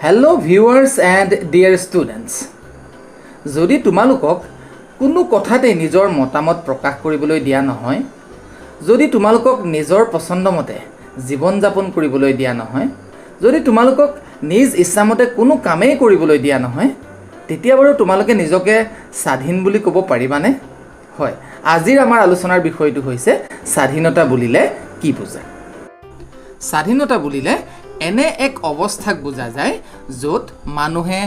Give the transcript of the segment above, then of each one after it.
Hello viewers and dear students. যদি তোমালোকক কোনো কথাতে নিজৰ মতামত প্ৰকাশ কৰিবলৈ দিয়া নহয়, যদি তোমালোকক নিজৰ পছন্দমতে জীৱন যাপন কৰিবলৈ দিয়া নহয়, যদি তোমালোকক নিজ ইচ্ছামতে কোনো কামেই কৰিবলৈ দিয়া নহয়, তেতিয়া বাৰু তোমালোকে নিজকে স্বাধীন বুলি ক'ব পাৰিবানে? হয়, আজিৰ আমাৰ আলোচনাৰ বিষয়টো হৈছে স্বাধীনতা বুলিলে কি বুজা? স্বাধীনতা বুলিলে এনে এক অৱস্থাক বুজা যায় য'ত মানুহে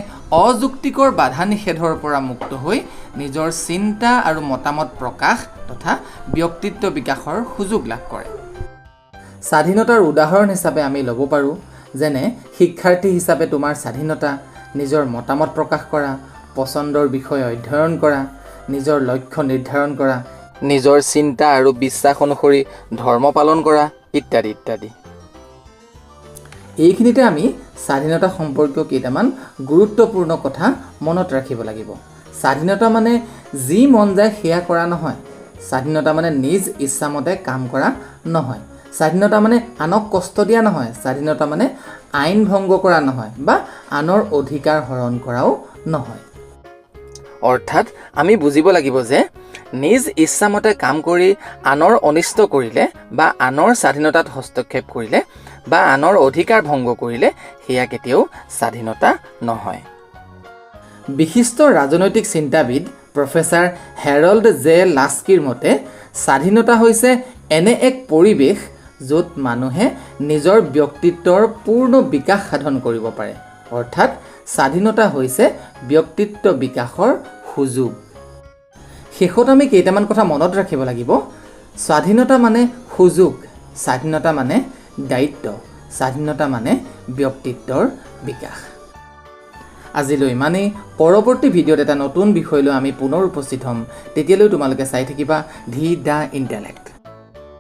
অযুক্তিকৰ বাধা নিষেধৰ পৰা মুক্ত হৈ নিজৰ চিন্তা আৰু মতামত প্ৰকাশ তথা ব্যক্তিত্ব বিকাশৰ সুযোগ লাভ কৰে। স্বাধীনতাৰ উদাহৰণ হিচাপে আমি ল'ব পাৰোঁ যেনে শিক্ষাৰ্থী হিচাপে তোমাৰ স্বাধীনতা, নিজৰ মতামত প্ৰকাশ কৰা, পচন্দৰ বিষয় অধ্যয়ন কৰা, নিজৰ লক্ষ্য নিৰ্ধাৰণ কৰা, নিজৰ চিন্তা আৰু বিশ্বাস অনুসৰি ধৰ্ম পালন কৰা ইত্যাদি ইত্যাদি। এইখিনিতে আমি স্বাধীনতা সম্পৰ্কীয় কেইটামান গুৰুত্বপূৰ্ণ কথা মনত ৰাখিব লাগিব। স্বাধীনতা মানে যি মন যায় সেয়া কৰা নহয়। স্বাধীনতা মানে নিজ ইচ্ছামতে কাম কৰা নহয়। স্বাধীনতা মানে আনক কষ্ট দিয়া নহয়। স্বাধীনতা মানে আইন ভংগ কৰা নহয় বা আনৰ অধিকাৰ হৰণ কৰাও নহয়। অৰ্থাৎ আমি বুজিব লাগিব যে নিজ ইচ্ছামতে কাম কৰি আনৰ অনিষ্ট কৰিলে বা আনৰ স্বাধীনতাত হস্তক্ষেপ কৰিলে বা আনৰ অধিকাৰ ভংগ কৰিলে সেয়া কেতিয়াও স্বাধীনতা নহয়। বিশিষ্ট ৰাজনৈতিক চিন্তাবিদ প্ৰফেচাৰ হেৰল্ড জে লাস্কিৰ মতে স্বাধীনতা হৈছে এনে এক পৰিৱেশ য'ত মানুহে নিজৰ ব্যক্তিত্বৰ পূৰ্ণ বিকাশ সাধন কৰিব পাৰে। অৰ্থাৎ স্বাধীনতা হৈছে ব্যক্তিত্ব বিকাশৰ সুযোগ। শেষত আমি কেইটামান কথা মনত ৰাখিব লাগিব। স্বাধীনতা মানে সুযোগ, স্বাধীনতা মানে দায়িত্ব, স্বাধীনতা মানে ব্যক্তিত্বৰ বিকাশ। আজিলৈ ইমানেই। পৰৱৰ্তী ভিডিঅ'ত এটা নতুন বিষয় লৈ আমি পুনৰ উপস্থিত হ'ম। তেতিয়ালৈ তোমালোকে চাই থাকিবা দি দ্য ইণ্টেলেক্ট।